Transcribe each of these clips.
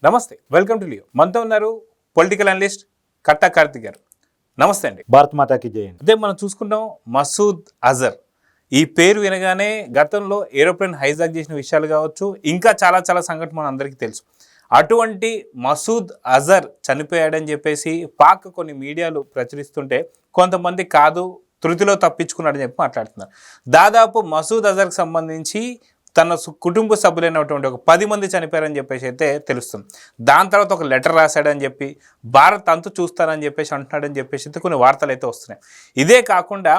నమస్తే, welcome to Leo. మనతో ఉన్నారు పొలిటికల్ అనలిస్ట్ కట్టా కార్తిక్ గారు. నమస్తే అండి. భారత్ మాతాకి జై. అదే మనం చూసుకుంటాం, మసూద్ అజర్ ఈ పేరు వినగానే గతంలో ఏరోప్లేన్ హైజాక్ చేసిన విషయాలు కావచ్చు, ఇంకా చాలా చాలా సంఘటన మన అందరికీ తెలుసు. అటువంటి మసూద్ అజర్ చనిపోయాడని చెప్పేసి పాక్ కొన్ని మీడియాలు ప్రచురిస్తుంటే కొంతమంది కాదు, తృతిలో తప్పించుకున్నాడని చెప్పి మాట్లాడుతున్నారు. దాదాపు మసూద్ అజర్కి సంబంధించి తన కుటుంబ సభ్యులైనటువంటి ఒక 10 మంది చనిపోయారని చెప్పేసి అయితే తెలుస్తుంది. దాని తర్వాత ఒక లెటర్ రాశాడని చెప్పి భారత్ అంతు చూస్తానని చెప్పేసి అంటున్నాడని చెప్పేసి అయితే కొన్ని వార్తలు అయితే వస్తున్నాయి. ఇదే కాకుండా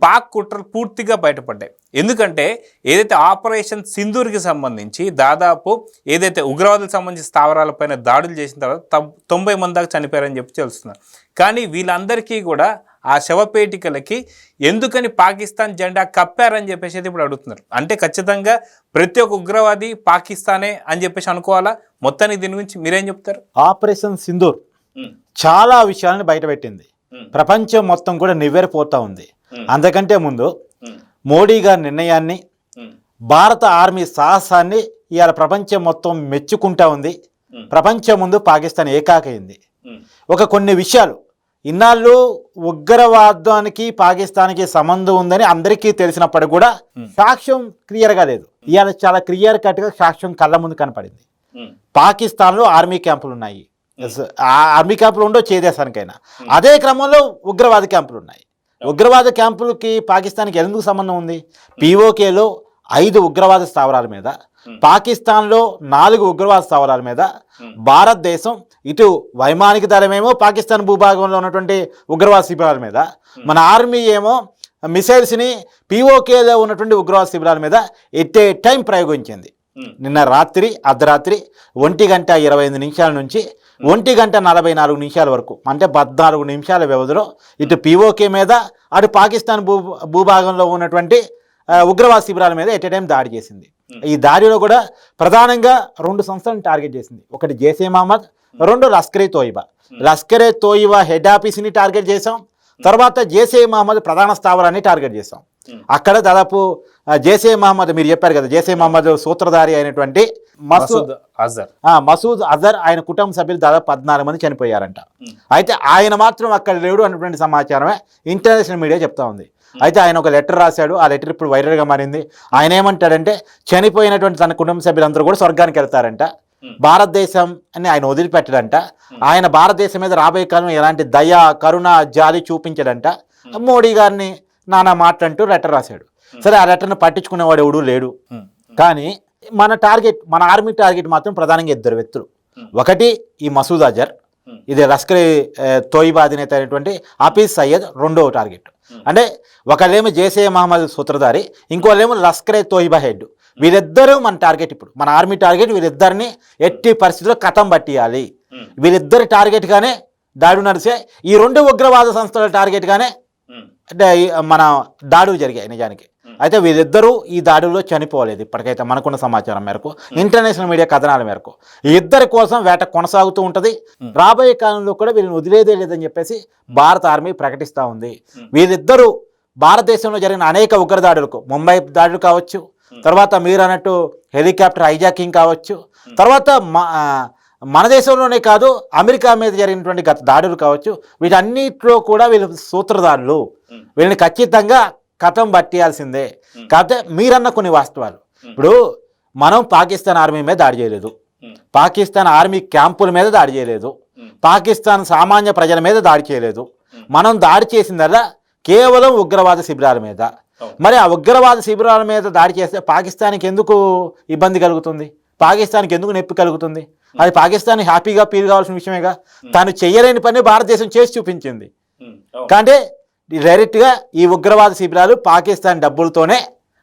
పాక్ కుట్రలు పూర్తిగా బయటపడ్డాయి. ఎందుకంటే ఏదైతే ఆపరేషన్ సింధూర్కి సంబంధించి దాదాపు ఏదైతే ఉగ్రవాదులకు సంబంధించిన స్థావరాలపైన దాడులు చేసిన తర్వాత 90 మంది దాకా చనిపోయారని చెప్పి తెలుస్తున్నారు. కానీ వీళ్ళందరికీ కూడా ఆ శవపేటికలకి ఎందుకని పాకిస్తాన్ జెండా కప్పారని చెప్పేసి అయితే ఇప్పుడు అడుగుతున్నారు. అంటే ఖచ్చితంగా ప్రతి ఒక్క ఉగ్రవాది పాకిస్తానే అని చెప్పేసి అనుకోవాలా? మొత్తానికి దీని గురించి మీరేం చెప్తారు? ఆపరేషన్ సింధూర్ చాలా విషయాలను బయటపెట్టింది. ప్రపంచం మొత్తం కూడా నివ్వెరపోతా ఉంది. అంతకంటే ముందు మోడీ గారి నిర్ణయాన్ని, భారత ఆర్మీ సాహసాన్ని ఇవాళ ప్రపంచం మొత్తం మెచ్చుకుంటా ఉంది. ప్రపంచం ముందు పాకిస్తాన్ ఏకాకైంది. కొన్ని విషయాలు ఇన్నాళ్ళు ఉగ్రవాదానికి పాకిస్తాన్కి సంబంధం ఉందని అందరికీ తెలిసినప్పటికీ కూడా సాక్ష్యం క్లియర్గా లేదు. ఇవాళ చాలా క్లియర్ కట్గా సాక్ష్యం కళ్ళ ముందు కనపడింది. పాకిస్తాన్లో ఆర్మీ క్యాంపులు ఉన్నాయి. ఆర్మీ క్యాంపులు ఉండో చేదేశానికైనా. అదే క్రమంలో ఉగ్రవాద క్యాంపులు ఉన్నాయి. ఉగ్రవాద క్యాంపులకి పాకిస్తాన్కి ఎందుకు సంబంధం ఉంది? పీఓకేలో 5 ఉగ్రవాద స్థావరాల మీద, పాకిస్తాన్లో 4 ఉగ్రవాద స్థావరాల మీద, భారతదేశం ఇటు వైమానిక దళమేమో పాకిస్తాన్ భూభాగంలో ఉన్నటువంటి ఉగ్రవాద శిబిరాల మీద, మన ఆర్మీ ఏమో మిసైల్స్ని పీఓకేలో ఉన్నటువంటి ఉగ్రవాద శిబిరాల మీద ఎట్ ఏ టైం ప్రయోగించింది. నిన్న రాత్రి అర్ధరాత్రి 1:25 నుంచి 1:44 వరకు, అంటే 14 నిమిషాల వ్యవధిలో ఇటు పీఓకే మీద, అటు పాకిస్తాన్ భూభాగంలో ఉన్నటువంటి ఉగ్రవాద శిబిరాల మీద ఎట్ ఏ టైం దాడి చేసింది. ఈ దాడిలో కూడా ప్రధానంగా 2 సంస్థలను టార్గెట్ చేసింది. ఒకటి జైషే మహమ్మద్, 2 లష్కరే తోయిబా. లష్కరే తోయిబా హెడ్ ఆఫీస్ని టార్గెట్ చేసాం. తర్వాత జైషే మహమ్మద్ ప్రధాన స్థావరాన్ని టార్గెట్ చేసాం. అక్కడ దాదాపు జైషే మహమ్మద్, మీరు చెప్పారు కదా, జైషే మహమ్మద్ సూత్రధారి అయినటువంటి మసూద్ అజర్, ఆయన కుటుంబ సభ్యులు దాదాపు 14 మంది చనిపోయారంట. అయితే ఆయన మాత్రం అక్కడ లేడు అన్నటువంటి సమాచారమే ఇంటర్నేషనల్ మీడియా చెప్తా ఉంది. అయితే ఆయన ఒక లెటర్ రాశాడు. ఆ లెటర్ ఇప్పుడు వైరల్గా మారింది. ఆయన ఏమంటాడంటే, చనిపోయినటువంటి తన కుటుంబ సభ్యులందరూ కూడా స్వర్గానికి వెళ్తారంట, భారతదేశం అని ఆయన వదిలిపెట్టడంట, ఆయన భారతదేశం మీద రాబోయే కాలం ఎలాంటి దయ, కరుణ, జాలి చూపించడంట, మోడీ గారిని నానా మాటలంటూ లెటర్ రాశాడు. సరే, ఆ లెటర్ను పట్టించుకునేవాడు ఎవడూ లేడు. కానీ మన ఆర్మీ టార్గెట్ మాత్రం ప్రధానంగా 2 వ్యక్తులు. ఒకటి ఈ మసూద్ అజర్, ఇది లష్కరే తోయిబా అధినేత అయినటువంటి హఫీజ్ సయ్యద్ రెండవ టార్గెట్. అంటే ఒకళ్ళేమో జైషే మహమ్మద్ సూత్రధారి, ఇంకోళ్ళేమో లష్కరే తోయిబా హెడ్. వీళ్ళిద్దరూ మన టార్గెట్. ఇప్పుడు మన ఆర్మీ టార్గెట్ వీళ్ళిద్దరిని ఎట్టి పరిస్థితుల్లో కథం పట్టియాలి. వీళ్ళిద్దరి టార్గెట్గానే దాడులు నడిచే ఈ 2 ఉగ్రవాద సంస్థల టార్గెట్గానే అంటే మన దాడులు జరిగాయి నిజానికి. అయితే వీళ్ళిద్దరూ ఈ దాడుల్లో చనిపోలేదు ఇప్పటికైతే మనకున్న సమాచారం మేరకు, ఇంటర్నేషనల్ మీడియా కథనాల మేరకు. ఈ ఇద్దరి కోసం వేట కొనసాగుతూ ఉంటుంది. రాబోయే కాలంలో కూడా వీళ్ళని వదిలేదే లేదని చెప్పేసి భారత ఆర్మీ ప్రకటిస్తూ ఉంది. వీళ్ళిద్దరూ భారతదేశంలో జరిగిన అనేక ఉగ్ర దాడులకు, ముంబై దాడులు కావచ్చు, తర్వాత మీరు అన్నట్టు హెలికాప్టర్ హైజాకింగ్ కావచ్చు, తర్వాత మన దేశంలోనే కాదు అమెరికా మీద జరిగినటువంటి గత దాడులు కావచ్చు, వీటన్నిటిలో కూడా వీళ్ళు సూత్రధారులు. వీళ్ళని ఖచ్చితంగా కథం పట్టేయాల్సిందే. కాకపోతే మీరన్న కొన్ని వాస్తవాలు. ఇప్పుడు మనం పాకిస్తాన్ ఆర్మీ మీద దాడి చేయలేదు, పాకిస్తాన్ ఆర్మీ క్యాంపుల మీద దాడి చేయలేదు, పాకిస్తాన్ సామాన్య ప్రజల మీద దాడి చేయలేదు. మనం దాడి చేసిందల్లా కేవలం ఉగ్రవాద శిబిరాల మీద. మరి ఆ ఉగ్రవాద శిబిరాల మీద దాడి చేస్తే పాకిస్తాన్కి ఎందుకు ఇబ్బంది కలుగుతుంది? పాకిస్తాన్కి ఎందుకు నొప్పి కలుగుతుంది? అది పాకిస్తాన్ హ్యాపీగా ఫీల్ కావాల్సిన విషయమేగా. తను చేయలేని పని భారతదేశం చేసి చూపించింది. అంటే డైరెక్ట్గా ఈ ఉగ్రవాద శిబిరాలు పాకిస్తాన్ డబ్బులతోనే,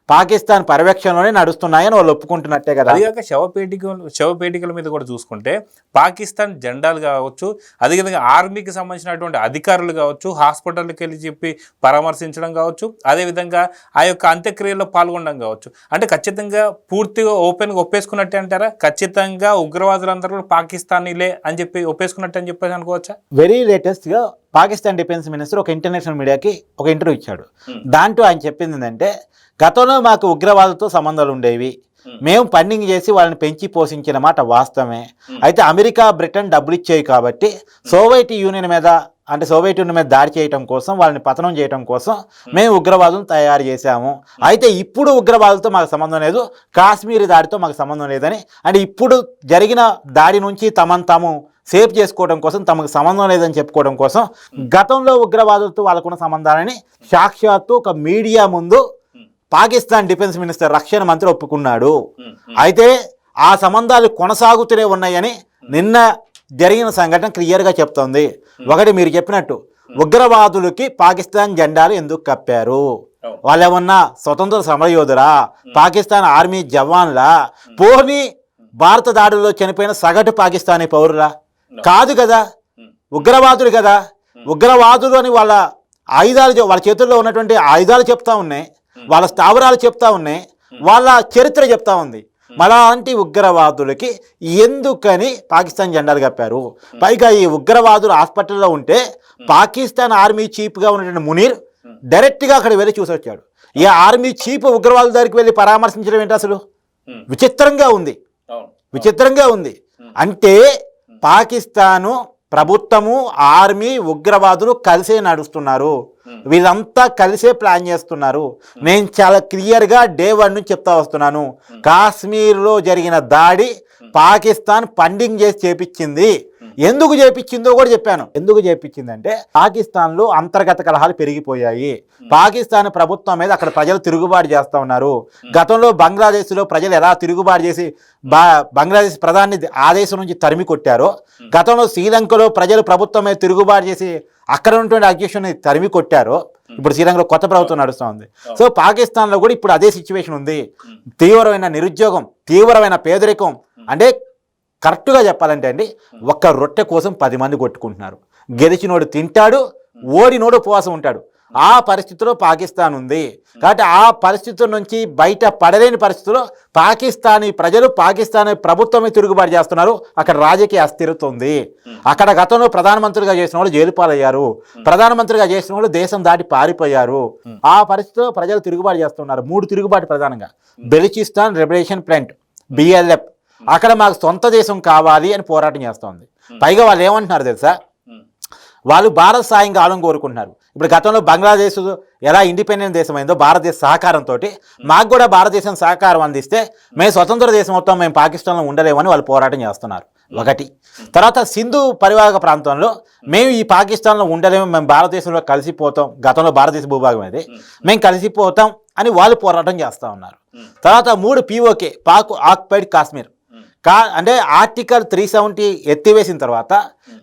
పాకిస్తాన్ పర్యవేక్షణలోనే నడుస్తున్నాయని వాళ్ళు ఒప్పుకుంటున్నట్టే కదా. అదిగాక శవపేటికల మీద కూడా చూసుకుంటే పాకిస్తాన్ జెండాలు కావచ్చు, అదేవిధంగా ఆర్మీకి సంబంధించినటువంటి అధికారులు కావచ్చు, హాస్పిటల్కి వెళ్ళి చెప్పి పరామర్శించడం కావచ్చు, అదేవిధంగా ఆ యొక్క అంత్యక్రియల్లో పాల్గొనడం కావచ్చు. అంటే ఖచ్చితంగా పూర్తిగా ఓపెన్గా ఒప్పేసుకున్నట్టే అంటారా? ఖచ్చితంగా ఉగ్రవాదులందరూ కూడా పాకిస్తానీలే అని చెప్పి ఒప్పేసుకున్నట్టు అని చెప్పేసి అనుకోవచ్చా? వెరీ లేటెస్ట్గా పాకిస్తాన్ డిఫెన్స్ మినిస్టర్ ఒక ఇంటర్నేషనల్ మీడియాకి ఒక ఇంటర్వ్యూ ఇచ్చాడు. దాంట్లో ఆయన చెప్పింది ఏంటంటే, గతంలో మాకు ఉగ్రవాదులతో సంబంధాలు ఉండేవి, మేము ఫండింగ్ చేసి వాళ్ళని పెంచి పోషించిన మాట వాస్తవమే. అయితే అమెరికా బ్రిటన్ డబ్బులు ఇచ్చేవి కాబట్టి సోవియట్ యూనియన్ మీద దాడి చేయడం కోసం, వాళ్ళని పతనం చేయడం కోసం మేము ఉగ్రవాదులను తయారు చేశాము. అయితే ఇప్పుడు ఉగ్రవాదులతో మాకు సంబంధం లేదు, కాశ్మీర్ దాడితో మాకు సంబంధం లేదని, అంటే ఇప్పుడు జరిగిన దాడి నుంచి తాము సేవ్ చేసుకోవడం కోసం, తమకు సంబంధం లేదని చెప్పుకోవడం కోసం గతంలో ఉగ్రవాదులతో వాళ్ళకున్న సంబంధాలని సాక్షాత్తు ఒక మీడియా ముందు పాకిస్తాన్ డిఫెన్స్ మినిస్టర్ రక్షణ మంత్రి ఒప్పుకున్నాడు. అయితే ఆ సంబంధాలు కొనసాగుతూనే ఉన్నాయని నిన్న జరిగిన సంఘటన క్లియర్గా చెప్తోంది. ఒకటి మీరు చెప్పినట్టు ఉగ్రవాదులకి పాకిస్తాన్ జెండాలు ఎందుకు కప్పారు? వాళ్ళు ఏమన్నా స్వతంత్ర సమరయోధురా, పాకిస్తాన్ ఆర్మీ జవాన్లా, పోనీ భారత దాడుల్లో చనిపోయిన సగటు పాకిస్తానీ పౌరులా? కాదు కదా, ఉగ్రవాదులు కదా. ఉగ్రవాదులు అని వాళ్ళ ఆయుధాలు, వాళ్ళ చేతుల్లో ఉన్నటువంటి ఆయుధాలు చెప్తా ఉన్నాయి, వాళ్ళ స్థావరాలు చెప్తా ఉన్నాయి, వాళ్ళ చరిత్ర చెప్తా ఉంది. అలాంటి ఉగ్రవాదులకి ఎందుకని పాకిస్తాన్ జెండాలు కప్పారు? పైగా ఈ ఉగ్రవాదులు హాస్పిటల్లో ఉంటే పాకిస్తాన్ ఆర్మీ చీఫ్గా ఉన్నటువంటి మునీర్ డైరెక్ట్గా అక్కడ వెళ్ళి చూసి వచ్చాడు. ఈ ఆర్మీ చీఫ్ ఉగ్రవాదుల దగ్గరికి వెళ్ళి పరామర్శించడం ఏంటి? అసలు విచిత్రంగా ఉంది. అంటే పాకిస్తాను ప్రభుత్వము, ఆర్మీ, ఉగ్రవాదులు కలిసే నడుస్తున్నారు. వీళ్ళంతా కలిసే ప్లాన్ చేస్తున్నారు. నేను చాలా క్లియర్గా డే 1 నుంచి చెప్తా వస్తున్నాను. కాశ్మీర్లో జరిగిన దాడి పాకిస్తాన్ ఫండింగ్ చేసి చేపించింది. ఎందుకు చేపించిందో కూడా చెప్పాను. ఎందుకు చేపించిందంటే పాకిస్తాన్లో అంతర్గత కలహాలు పెరిగిపోయాయి. పాకిస్తాన్ ప్రభుత్వం మీద అక్కడ ప్రజలు తిరుగుబాటు చేస్తూ ఉన్నారు. గతంలో బంగ్లాదేశ్లో ప్రజలు ఎలా తిరుగుబాటు చేసి బంగ్లాదేశ్ ప్రధాని ఆ దేశం నుంచి తరిమి కొట్టారో, గతంలో శ్రీలంకలో ప్రజలు ప్రభుత్వం మీద తిరుగుబాటు చేసి అక్కడ ఉన్నటువంటి అధ్యక్షుడిని తరిమి కొట్టారో, ఇప్పుడు శ్రీలంకలో కొత్త ప్రభుత్వం నడుస్తూ ఉంది. సో పాకిస్తాన్లో కూడా ఇప్పుడు అదే సిచ్యువేషన్ ఉంది. తీవ్రమైన నిరుద్యోగం, తీవ్రమైన పేదరికం. అంటే కరెక్ట్గా చెప్పాలంటే అండి, ఒక్క రొట్టె కోసం 10 మంది కొట్టుకుంటున్నారు. గెలిచినోడు తింటాడు, ఓడినోడు ఉపవాసం ఉంటాడు. ఆ పరిస్థితిలో పాకిస్తాన్ ఉంది. కాబట్టి ఆ పరిస్థితుల నుంచి బయట పడలేని పరిస్థితుల్లో పాకిస్తానీ ప్రజలు పాకిస్తానీ ప్రభుత్వమే తిరుగుబాటు చేస్తున్నారు. అక్కడ రాజకీయ అస్థిరత ఉంది. అక్కడ గతంలో ప్రధానమంత్రిగా చేసిన వాళ్ళు జైలు పాలయ్యారు, ప్రధానమంత్రిగా చేసిన వాళ్ళు దేశం దాటి పారిపోయారు. ఆ పరిస్థితిలో ప్రజలు తిరుగుబాటు చేస్తున్నారు. 3 తిరుగుబాటు ప్రధానంగా: బెలూచిస్తాన్ లిబరేషన్ ఫ్రంట్ BLF, అక్కడ మాకు సొంత దేశం కావాలి అని పోరాటం చేస్తోంది. పైగా వాళ్ళు ఏమంటున్నారు తెలుసా? వాళ్ళు భారత సాయం కావాలని కోరుకుంటున్నారు. ఇప్పుడు గతంలో బంగ్లాదేశ్ ఎలా ఇండిపెండెంట్ దేశం అయిందో భారతదేశ సహకారంతో మాకు కూడా భారతదేశం సహకారం అందిస్తే మేము స్వతంత్ర దేశం మొత్తం మేము పాకిస్తాన్లో ఉండలేమని వాళ్ళు పోరాటం చేస్తున్నారు. ఒకటి. తర్వాత సింధు పరివాహక ప్రాంతంలో మేము ఈ పాకిస్తాన్లో ఉండలేము, మేము భారతదేశంలో కలిసిపోతాం, గతంలో భారతదేశ భూభాగం అది, మేము కలిసిపోతాం అని వాళ్ళు పోరాటం చేస్తూ ఉన్నారు. తర్వాత 3 POK, పాక్ ఆక్యుపైడ్ కాశ్మీర్. అంటే ఆర్టికల్ 370 ఎత్తివేసిన తర్వాత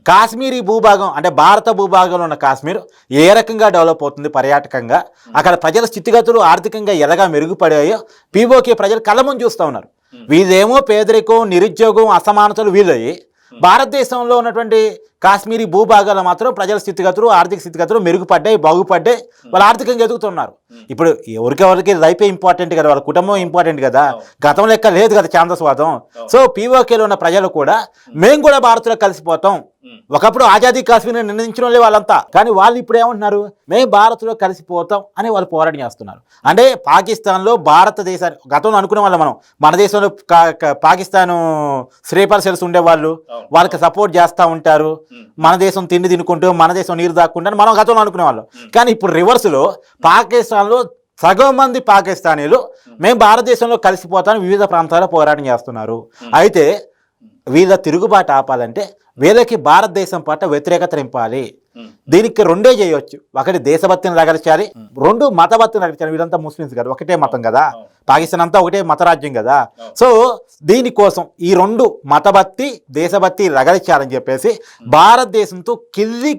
కాశ్మీరీ భూభాగం, అంటే భారత భూభాగంలో ఉన్న కాశ్మీర్ ఏ రకంగా డెవలప్ అవుతుంది పర్యాటకంగా, అక్కడ ప్రజల స్థితిగతులు ఆర్థికంగా ఎలాగా మెరుగుపడాయో POK ప్రజలు కళ్ళ ముందు చూస్తూ ఉన్నారు. వీళ్ళేమో పేదరికం, నిరుద్యోగం, అసమానతలు వీళ్ళయి, భారతదేశంలో ఉన్నటువంటి కాశ్మీరీ భూభాగాల్లో మాత్రం ప్రజల స్థితిగతులు, ఆర్థిక స్థితిగతులు మెరుగుపడ్డాయి, బాగుపడ్డాయి, వాళ్ళు ఆర్థికంగా ఎదుగుతున్నారు. ఇప్పుడు ఎవరికి లైఫే ఇంపార్టెంట్ కదా, వాళ్ళ కుటుంబం ఇంపార్టెంట్ కదా, గతం లెక్క లేదు కదా ఛాందస్వాదం. సో POKలో ఉన్న ప్రజలు కూడా మేము కూడా భారత్లో కలిసిపోతాం. ఒకప్పుడు ఆజాదీ కాశ్మీర్ నిర్ణయించిన వాళ్ళంతా, కానీ వాళ్ళు ఇప్పుడు ఏమంటున్నారు? మేము భారత్లో కలిసిపోతాం అని వాళ్ళు పోరాటం చేస్తున్నారు. అంటే పాకిస్తాన్లో భారతదేశాన్ని గతంలో అనుకునే వాళ్ళం మనం, మన దేశంలో పాకిస్తాన్ స్లీపర్ సెల్స్ ఉండేవాళ్ళు, వాళ్ళకి సపోర్ట్ చేస్తూ ఉంటారు, మన దేశం తిండి తినుకుంటూ మన దేశం నీరు దాక్కుంటారు మనం గతంలో అనుకునే వాళ్ళం. కానీ ఇప్పుడు రివర్స్లో పాకిస్తాన్లో సగం మంది పాకిస్తానీలు మేము భారతదేశంలో కలిసిపోతాను వివిధ ప్రాంతాల్లో పోరాటం చేస్తున్నారు. అయితే వీళ్ళ తిరుగుబాటు ఆపాలంటే వీళ్ళకి భారతదేశం పట్ల వ్యతిరేకత నింపాలి. దీనికి 2 చేయవచ్చు. ఒకటి దేశభక్తిని రగల్చాలి, 2 మతభక్తిని రగల్చాలి. వీళ్ళంతా ముస్లిమ్స్ కదా, ఒకటే మతం కదా, పాకిస్తాన్ అంతా ఒకటే మతరాజ్యం కదా. సో దీనికోసం ఈ 2 మతభక్తి, దేశభక్తి రగల్చాలని చెప్పేసి భారతదేశంతో కిల్లి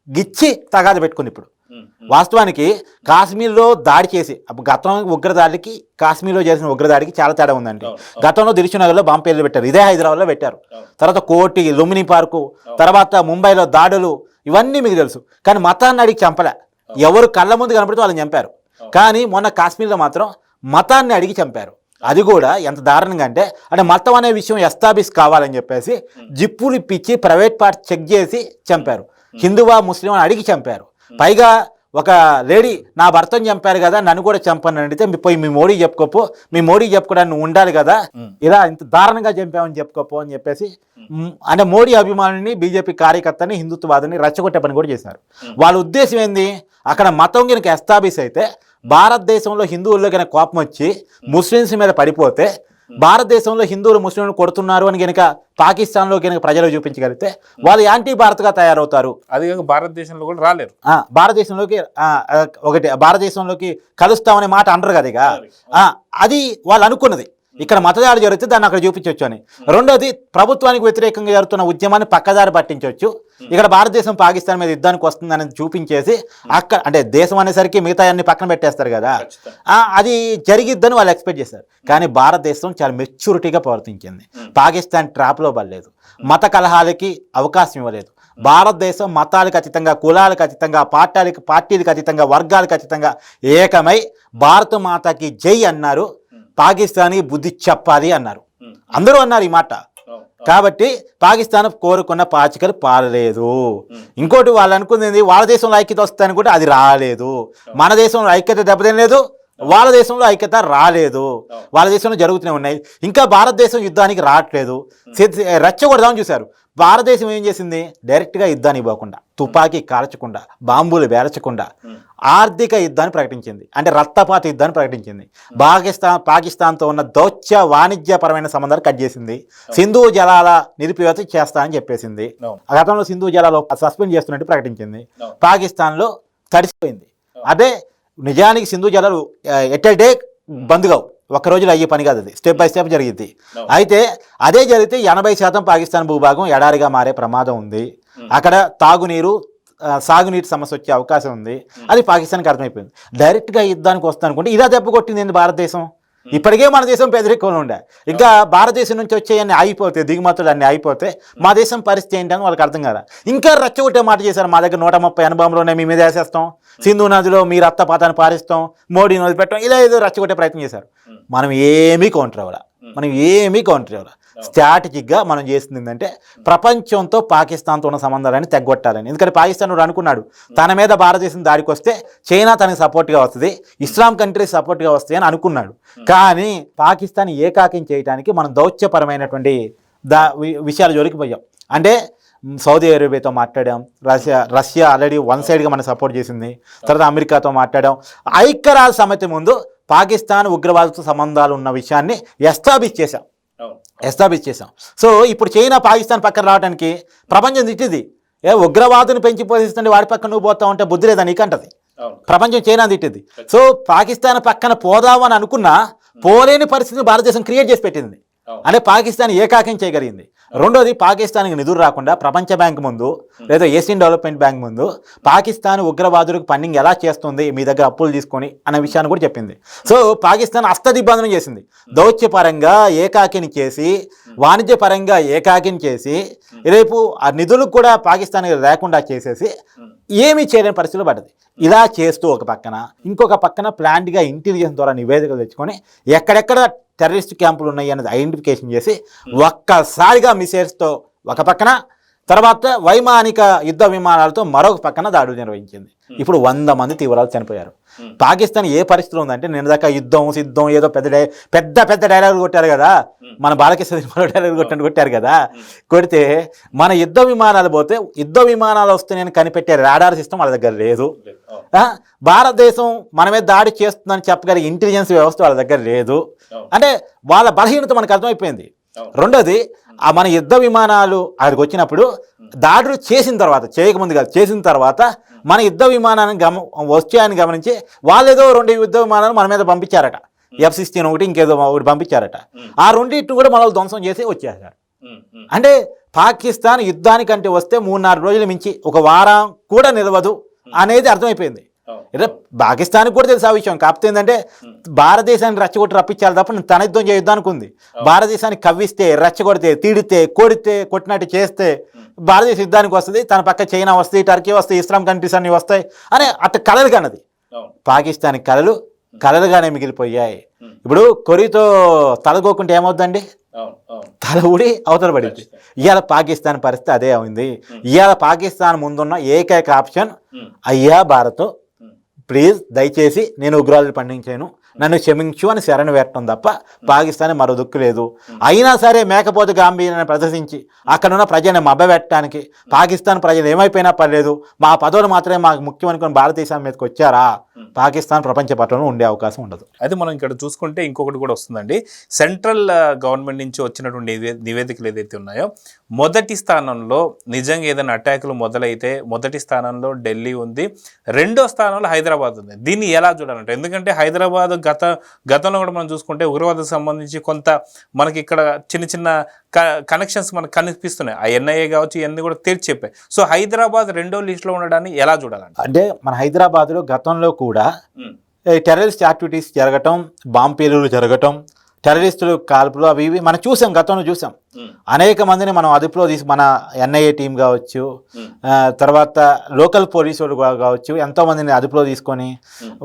గిచ్చి తగాద పెట్టుకుంది. ఇప్పుడు వాస్తవానికి కాశ్మీర్లో దాడి చేసి, గతంలో ఉగ్రదాడికి కాశ్మీర్లో చేసిన ఉగ్రదాడికి చాలా తేడా ఉందండి. గతంలో దిల్సుఖ్నగర్లో బాంబేలు పెట్టారు, ఇదే హైదరాబాద్లో పెట్టారు. తర్వాత కోటి, లుంబిని పార్కు, తర్వాత ముంబైలో దాడులు, ఇవన్నీ మీకు తెలుసు. కానీ మతాన్ని అడిగి చంపలే, ఎవరు కళ్ళ ముందు కనపడితే వాళ్ళని చంపారు. కానీ మొన్న కాశ్మీర్లో మాత్రం మతాన్ని అడిగి చంపారు. అది కూడా ఎంత దారుణంగా అంటే మతం అనే విషయం ఎస్టాబ్లిష్ కావాలని చెప్పేసి జిప్పులు ఇప్పించి ప్రైవేట్ పార్ట్ చెక్ చేసి చంపారు. హిందువా ముస్లిం అని అడిగి చంపారు. పైగా ఒక లేడీ నా భర్తను చంపారు కదా నన్ను కూడా చంపని అడిగితే పోయి మీ మోడీ చెప్పుకోపో, మీ మోడీ చెప్పుకోవడానికి నువ్వు ఉండాలి కదా, ఇలా ఇంత దారుణంగా చంపామని చెప్పుకోపో అని చెప్పేసి అంటే మోడీ అభిమానిని బీజేపీ కార్యకర్తని హిందుత్వవాదిని రెచ్చగొట్టే పని కూడా చేశారు. వాళ్ళ ఉద్దేశం ఏంది, అక్కడ మతం కనుక ఎస్టాబ్లిష్ అయితే భారతదేశంలో హిందువుల్లో కనుక కోపం వచ్చి ముస్లిమ్స్ మీద పడిపోతే భారతదేశంలో హిందువులు ముస్లింలు కొడుతున్నారు అని కనుక పాకిస్తాన్లో కనుక ప్రజలు చూపించగలిగితే వాళ్ళు యాంటీ భారత్గా తయారవుతారు. అది భారతదేశంలో కూడా రాలేరు. భారతదేశంలోకి భారతదేశంలోకి కలుస్తామనే మాట అనరు కదా ఇక. అది వాళ్ళు అనుకున్నది. ఇక్కడ మతదాడి జరిగితే దాన్ని అక్కడ చూపించవచ్చు అని. రెండోది ప్రభుత్వానికి వ్యతిరేకంగా జరుగుతున్న ఉద్యమాన్ని పక్కదారి పట్టించవచ్చు. ఇక్కడ భారతదేశం పాకిస్తాన్ మీద యుద్ధానికి వస్తుందని చూపించేసి అక్కడ అంటే దేశం అనేసరికి మిగతా అన్ని పక్కన పెట్టేస్తారు కదా, అది జరిగిద్దని వాళ్ళు ఎక్స్పెక్ట్ చేశారు. కానీ భారతదేశం చాలా మెచ్యూరిటీగా ప్రవర్తించింది. పాకిస్తాన్ ట్రాప్లో పడలేదు, మత కలహాలకి అవకాశం ఇవ్వలేదు. భారతదేశం మతాలకు అతీతంగా, కులాలకు అతీతంగా, పార్టీలకు అతీతంగా, వర్గాలకు అతీతంగా ఏకమై భారత మాతకి జై అన్నారు. పాకిస్తానీ బుద్ధి చెప్పాలి అన్నారు. అందరూ అన్నారు ఈ మాట. కాబట్టి పాకిస్తాన్ కోరుకున్న పాచికలు పారలేదు. ఇంకోటి వాళ్ళు అనుకుంది వాళ్ళ దేశంలో ఐక్యత వస్తుందని కూడా అది రాలేదు. మన దేశంలో ఐక్యత దెబ్బతినలేదు, వాళ్ళ దేశంలో ఐక్యత రాలేదు. వాళ్ళ దేశంలో జరుగుతూనే ఉన్నాయి. ఇంకా భారతదేశం యుద్ధానికి రావట్లేదు. రెచ్చగొడదామని చూశారు. భారతదేశం ఏం చేసింది, డైరెక్ట్గా యుద్ధానికి పోకుండా, తుపాకీ కాల్చకుండా, బాంబులు వేల్చకుండా ఆర్థిక యుద్ధాన్ని ప్రకటించింది. అంటే రక్తపాత యుద్ధాన్ని ప్రకటించింది. పాకిస్తాన్తో ఉన్న దౌత్య వాణిజ్యపరమైన సంబంధాలు కట్ చేసింది. సింధు జలాల నిలిపివేత చేస్తానని చెప్పేసింది. గతంలో సింధు జలాలు సస్పెండ్ చేస్తున్నట్టు ప్రకటించింది. పాకిస్తాన్లో తడిసిపోయింది. అదే నిజానికి సింధు జలాలు ఎట్ ఏ డే బంద్ కావు, ఒక్క రోజులో అయ్యే పని కాదు, అది స్టెప్ బై స్టెప్ జరిగింది. అయితే అదే జరిగితే 80% పాకిస్తాన్ భూభాగం ఎడారిగా మారే ప్రమాదం ఉంది. అక్కడ తాగునీరు, సాగునీటి సమస్య వచ్చే అవకాశం ఉంది. అది పాకిస్తాన్కి అర్థమైపోయింది. డైరెక్ట్గా యుద్ధానికి వస్తా అనుకుంటే ఇలా దెబ్బ కొట్టింది భారతదేశం. ఇప్పటికే మన దేశం పేదరికంలో ఉండే, ఇంకా భారతదేశం నుంచి వచ్చే అన్ని ఆగిపోతే, దిగుమతులు అన్నీ ఆగిపోతే మా దేశం పరిస్థితి ఏంటని వాళ్ళకి అర్థం కాదా. ఇంకా రెచ్చగొట్టే మాట చేశారు, మా దగ్గర 130 అనుభవంలోనే మీ మీద వేసేస్తాం, సింధు నదిలో మీ రక్తపాతాన్ని పారిస్తాం, మోడీని వదిలిపెట్టాం, ఇలా ఏదో రెచ్చగొట్టే ప్రయత్నం చేశారు. మనం ఏమీ కౌంటర్ అవ్వాలి. స్ట్రాటజిక్గా మనం చేస్తుంది ఏంటంటే ప్రపంచంతో పాకిస్తాన్తో ఉన్న సంబంధాలని తెగ్గొట్టాలని. ఎందుకంటే పాకిస్తాన్ అనుకున్నాడు తన మీద భారతదేశం దాడికి వస్తే చైనా తనకి సపోర్ట్గా వస్తుంది, ఇస్లాం కంట్రీస్ సపోర్ట్గా వస్తాయి అని అనుకున్నాడు. కానీ పాకిస్తాన్ ఏకాకిం చేయడానికి మనం దౌత్యపరమైనటువంటి విషయాల జోలికి పోయాం. అంటే సౌదీ అరేబియాతో మాట్లాడాం, రష్యా ఆల్రెడీ వన్ సైడ్గా మనం సపోర్ట్ చేసింది. తర్వాత అమెరికాతో మాట్లాడాం. ఐక్యరాజ్య సమితి ముందు పాకిస్తాన్ ఉగ్రవాదతో సంబంధాలు ఉన్న విషయాన్ని ఎస్టాబ్లిష్ చేశాం. సో ఇప్పుడు చైనా పాకిస్తాన్ పక్కన రావడానికి ప్రపంచం తిట్టింది. ఉగ్రవాదుని పెంచి పోషిస్తుంటే వాడి పక్కన నువ్వు పోతా ఉంటే బుద్ధి లేదా నీకంటది. ప్రపంచం చైనా తిట్టింది. సో పాకిస్తాన్ పక్కన పోదామని అనుకున్నా పోలేని పరిస్థితిని భారతదేశం క్రియేట్ చేసి పెట్టింది. అంటే పాకిస్తాన్ ఏకాకిం చేయగలిగింది. రెండోది, పాకిస్తాన్కి నిధులు రాకుండా ప్రపంచ బ్యాంక్ ముందు లేదా ఏషియన్ డెవలప్మెంట్ బ్యాంక్ ముందు పాకిస్తాన్ ఉగ్రవాదులకు ఫండింగ్ ఎలా చేస్తుంది మీ దగ్గర అప్పులు తీసుకొని అనే విషయాన్ని కూడా చెప్పింది. సో పాకిస్తాన్ అస్తదిగ్బంధనం చేసింది. దౌత్యపరంగా ఏకాకిని చేసి, వాణిజ్యపరంగా ఏకాకిని చేసి, రేపు ఆ నిధులకు కూడా పాకిస్తాన్ లేకుండా చేసేసి ఏమీ చేయలేని పరిస్థితులు పడ్డది. ఇలా చేస్తూ ఒక పక్కన, ఇంకొక పక్కన ప్లాంట్గా ఇంటెలిజెన్స్ ద్వారా నివేదికలు తెచ్చుకొని ఎక్కడెక్కడ టెర్రరిస్ట్ క్యాంపులు ఉన్నాయి అనేది ఐడెంటిఫికేషన్ చేసి ఒక్కసారిగా మిసైల్స్తో ఒక పక్కన, తర్వాత వైమానిక యుద్ధ విమానాలతో మరొక పక్కన దాడులు నిర్వహించింది. ఇప్పుడు 100 మంది తీవ్రాలు చనిపోయారు. పాకిస్తాన్ ఏ పరిస్థితిలో ఉందంటే, నేను దాకా యుద్ధం సిద్ధం ఏదో పెద్ద డైలాగులు కొట్టారు కదా, మన బాలకృష్ణ సినిమాలో డైలాగులు కొట్టారు కదా, కొడితే మన యుద్ధ విమానాలు పోతే యుద్ధ విమానాలు వస్తే నేను కనిపెట్టే రాడార్ సిస్టమ్ వాళ్ళ దగ్గర లేదు. భారతదేశం మన మీద దాడి చేస్తుందని చెప్పగలిగే ఇంటెలిజెన్స్ వ్యవస్థ వాళ్ళ దగ్గర లేదు. అంటే వాళ్ళ బలహీనత మనకు అర్థమైపోయింది. రెండోది, మన యుద్ధ విమానాలు అక్కడికి వచ్చినప్పుడు దాడులు చేసిన తర్వాత, చేయకముందు కాదు, చేసిన తర్వాత మన యుద్ధ విమానాన్ని వచ్చాయని గమనించి వాళ్ళేదో 2 యుద్ధ విమానాలు మన మీద పంపించారట. F-16 ఒకటి, ఇంకేదో ఒకటి పంపించారట. ఆ 2 కూడా మనల్ని ధ్వంసం చేసి వచ్చేసారు. అంటే పాకిస్తాన్ యుద్ధానికంటే వస్తే 3-4 రోజులు మించి ఒక వారం కూడా నిలవదు అనేది అర్థమైపోయింది. పాకిస్తాన్కి కూడా తెలుసు ఆ విషయం. కాకపోతే ఏంటంటే భారతదేశాన్ని రెచ్చగొట్టి రప్పించాలి తప్ప తన యుద్ధం చేయొద్దానికి ఉంది. భారతదేశాన్ని కవ్విస్తే, రెచ్చగొడితే, తీడితే, కొట్టినట్టు చేస్తే భారతదేశ యుద్ధానికి వస్తుంది, తన పక్క చైనా వస్తుంది, టర్కీ వస్తాయి, ఇస్లాం కంట్రీస్ అన్ని వస్తాయి అని అట్ట కలలు కన్నది. పాకిస్తాన్ కలలుగానే మిగిలిపోయాయి. ఇప్పుడు కొరితో తలగోకుంటే ఏమవుద్దండి, తల ఊడి అవతల పడింది. ఇవాళ పాకిస్తాన్ పరిస్థితి అదే అయింది. ఇవాళ పాకిస్తాన్ ముందున్న ఏకైక ఆప్షన్ అయ్యా భారత్, ప్లీజ్ దయచేసి నేను ఉగ్రవాదులు పండించాను, నన్ను క్షమించు అని శరణు వేయటం తప్ప పాకిస్తాన్ మరో దుక్కు లేదు. అయినా సరే మేకపోతు గాంభీర్యాన్ని ప్రదర్శించి అక్కడున్న ప్రజల్ని మభ్యపెట్టడానికి పాకిస్తాన్ ప్రజలు ఏమైపోయినా పర్లేదు, మా పదవులు మాత్రమే మాకు ముఖ్యం అనుకుని భారతదేశం మీదకి వచ్చారా, పాకిస్తాన్ ప్రపంచ పటంలో ఉండే అవకాశం ఉండదు. అయితే మనం ఇక్కడ చూసుకుంటే ఇంకొకటి కూడా వస్తుందండి. సెంట్రల్ గవర్నమెంట్ నుంచి వచ్చినటువంటి నివేదికలు ఏదైతే ఉన్నాయో మొదటి స్థానంలో నిజంగా ఏదైనా అటాకులు మొదలైతే మొదటి స్థానంలో ఢిల్లీ ఉంది, రెండో స్థానంలో హైదరాబాద్ ఉంది. దీన్ని ఎలా చూడాలంటే, ఎందుకంటే హైదరాబాద్ గతంలో కూడా మనం చూసుకుంటే ఉగ్రవాదకు సంబంధించి కొంత మనకి ఇక్కడ చిన్న చిన్న కనెక్షన్స్ మనకు కనిపిస్తున్నాయి. ఆ ఎన్ఐఏ కావచ్చు ఇవన్నీ కూడా తెరిచి చెప్పాయి. సో హైదరాబాద్ రెండో లిస్టులో ఉండడాన్ని ఎలా చూడాలంటే, అంటే మన హైదరాబాద్లో గతంలో కూడా టెర్రరిస్ట్ యాక్టివిటీస్ జరగటం, బాంబు పేలులు జరగటం, టెర్రరిస్టులు కాల్పులు అవి ఇవి మనం చూసాం, గతంలో చూసాం. అనేక మందిని మనం అదుపులో తీసి మన ఎన్ఐఏ టీం కావచ్చు, తర్వాత లోకల్ పోలీసులు కావచ్చు, ఎంతోమందిని అదుపులో తీసుకొని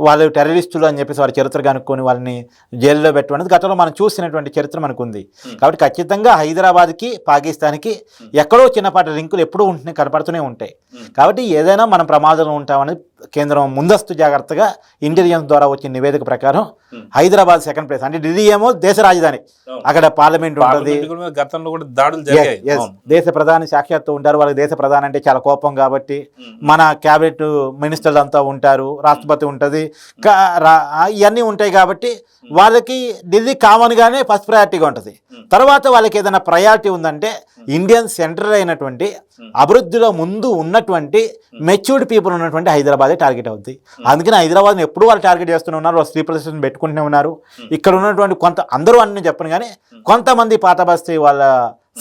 వాళ్ళు టెర్రరిస్టులు అని చెప్పేసి వారి చరిత్ర కనుక్కొని వాళ్ళని జైల్లో పెట్టడం గతంలో మనం చూసినటువంటి చరిత్ర మనకు ఉంది. కాబట్టి ఖచ్చితంగా హైదరాబాద్కి పాకిస్తాన్కి ఎక్కడో చిన్నపాటి లింకులు ఎప్పుడూ కనపడుతూనే ఉంటాయి. కాబట్టి ఏదైనా మనం ప్రమాదంలో ఉంటామని కేంద్రం ముందస్తు జాగ్రత్తగా ఇంటెలిజెన్స్ ద్వారా వచ్చిన నివేదిక ప్రకారం హైదరాబాద్ సెకండ్ ప్లేస్. అంటే ఢిల్లీ ఏమో దేశ రాజధాని, అక్కడ పార్లమెంట్ ఉంటుంది, దేశ ప్రధాని సాక్షాత్తు ఉంటారు. వాళ్ళకి దేశ ప్రధాని అంటే చాలా కోపం కాబట్టి మన క్యాబినెట్ మినిస్టర్లు అంతా ఉంటారు, రాష్ట్రపతి ఉంటుంది, ఇవన్నీ ఉంటాయి. కాబట్టి వాళ్ళకి ఢిల్లీ కామన్గానే ఫస్ట్ ప్రయారిటీగా ఉంటుంది. తర్వాత వాళ్ళకి ఏదైనా ప్రయారిటీ ఉందంటే ఇండియన్ సెంటర్ అయినటువంటి అభివృద్ధిలో ముందు ఉన్నటువంటి మెచ్యూర్డ్ పీపుల్ ఉన్నటువంటి హైదరాబాదే టార్గెట్ అవుతుంది. అందుకని హైదరాబాద్ని ఎప్పుడు వాళ్ళు టార్గెట్ చేస్తూనే ఉన్నారు, వాళ్ళు స్లీపర్ స్టేషన్ పెట్టుకుంటూనే ఉన్నారు. ఇక్కడ ఉన్నటువంటి అందరూ అన్ని చెప్పను కానీ కొంతమంది పాత బస్తీ వాళ్ళ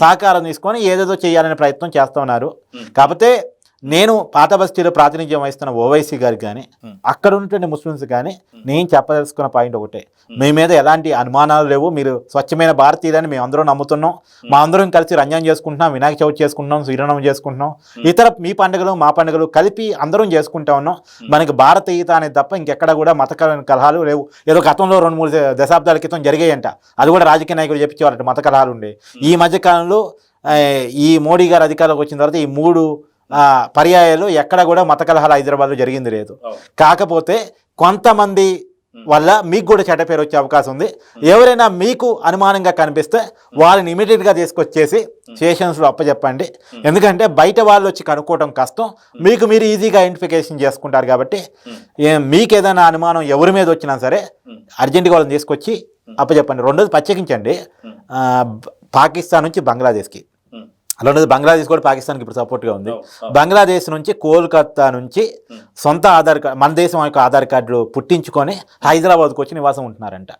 సహకారం తీసుకొని ఏదేదో చేయాలనే ప్రయత్నం చేస్తూ ఉన్నారు. కాకపోతే నేను పాత బస్తీలో ప్రాతినిధ్యం వహిస్తున్న ఓవైసీ గారికి కానీ అక్కడ ఉన్నటువంటి ముస్లిమ్స్ కానీ నేను చెప్పదలుచుకున్న పాయింట్ ఒకటే, మీ మీద ఎలాంటి అనుమానాలు లేవు, మీరు స్వచ్ఛమైన భారతీయులని మేము అందరం నమ్ముతున్నాం. మా అందరం కలిసి రంజాన్ చేసుకుంటున్నాం, వినాయక చవితి చేసుకుంటున్నాం, శ్రీరామనవమి చేసుకుంటున్నాం, ఇతర మీ పండుగలు మా పండుగలు కలిపి అందరం చేసుకుంటా ఉన్నాం. మనకి భారతీయత అనేది తప్ప ఇంకెక్కడ కూడా మత కలహాలు లేవు. ఏదో గతంలో 2-3 దశాబ్దాల క్రితం జరిగాయంట, అది కూడా రాజకీయ నాయకులు చెప్పించేవాళ్ళంట మత కలహాలు ఉండే. ఈ మధ్యకాలంలో ఈ మోడీ గారు అధికారంలోకి వచ్చిన తర్వాత ఈ 3 పర్యాయాలు ఎక్కడ కూడా మత కలహాలు హైదరాబాద్లో జరిగింది లేదు. కాకపోతే కొంతమంది వల్ల మీకు కూడా చెడ్డ పేరు వచ్చే అవకాశం ఉంది. ఎవరైనా మీకు అనుమానంగా కనిపిస్తే వాళ్ళని ఇమీడియట్గా తీసుకొచ్చేసి స్టేషన్స్లో అప్పచెప్పండి. ఎందుకంటే బయట వాళ్ళు వచ్చి కనుక్కోవడం కష్టం, మీకు మీరు ఈజీగా ఐడెంటిఫికేషన్ చేసుకుంటారు. కాబట్టి మీకు ఏదైనా అనుమానం ఎవరి మీద వచ్చినా సరే అర్జెంటుగా వాళ్ళని తీసుకొచ్చి అప్పచెప్పండి. రెండోది ప్రత్యేకించండి, పాకిస్తాన్ నుంచి బంగ్లాదేశ్కి, అలాంటిది బంగ్లాదేశ్ కూడా పాకిస్తాన్కి ఇప్పుడు సపోర్ట్గా ఉంది. బంగ్లాదేశ్ నుంచి కోల్కతా నుంచి సొంత ఆధార్ కార్డు, మన దేశం యొక్క ఆధార్ కార్డులు పుట్టించుకొని హైదరాబాద్కి వచ్చి నివాసం ఉంటున్నారంట.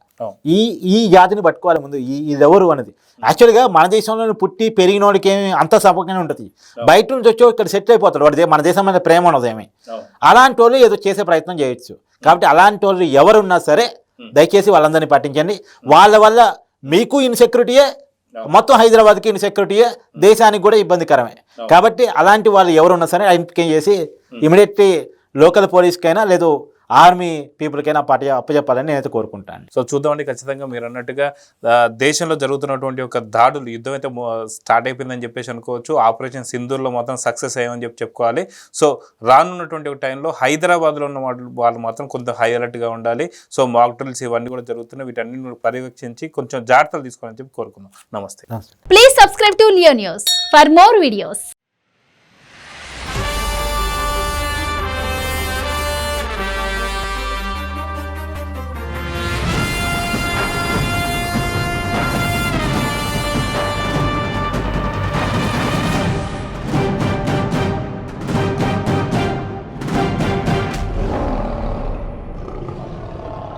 ఈ జాతిని పట్టుకోవాలి ముందు, ఇది ఎవరు అనేది. యాక్చువల్గా మన దేశంలో పుట్టి పెరిగినోడికి ఏమి అంత సపోర్ట్గానే ఉంటుంది, బయట నుంచి వచ్చి ఇక్కడ సెటిల్ అయిపోతాడు, వాడి మన దేశం మీద ప్రేమ ఉండదు ఏమి. అలాంటి వాళ్ళు ఏదో చేసే ప్రయత్నం చేయొచ్చు. కాబట్టి అలాంటి వాళ్ళు ఎవరున్నా సరే దయచేసి వాళ్ళందరినీ పట్టించండి. వాళ్ళ వల్ల మీకు ఇన్సెక్యూరిటీయే, మొత్తం హైదరాబాద్కి ఇన్సెక్యూరిటీయే, దేశానికి కూడా ఇబ్బందికరమే. కాబట్టి అలాంటి వాళ్ళు ఎవరున్నా సరే ఐడెంటిఫై చేసి ఇమీడియట్లీ లోకల్ పోలీస్కైనా లేదు ఆర్మీ పీపుల్కైనా అప్పచెప్పాలని నేనైతే కోరుకుంటాను. సో చూద్దామండి, ఖచ్చితంగా మీరు అన్నట్టుగా దేశంలో జరుగుతున్నటువంటి ఒక దాడులు, యుద్ధం అయితే స్టార్ట్ అయిపోయిందని చెప్పేసి అనుకోవచ్చు. ఆపరేషన్ సింధూర్లో మొత్తం సక్సెస్ అయ్యామని చెప్పుకోవాలి. సో రానున్నటువంటి ఒక టైంలో హైదరాబాద్లో ఉన్న వాళ్ళు మాత్రం కొంత హై అలర్ట్గా ఉండాలి. సో మాక్ డ్రిల్స్ ఇవన్నీ కూడా జరుగుతున్నాయి, వీటన్ని పర్యవేక్షించి కొంచెం జాగ్రత్తలు తీసుకోవాలని చెప్పి కోరుకుందాం. నమస్తే. Please subscribe to Leo news for more videos.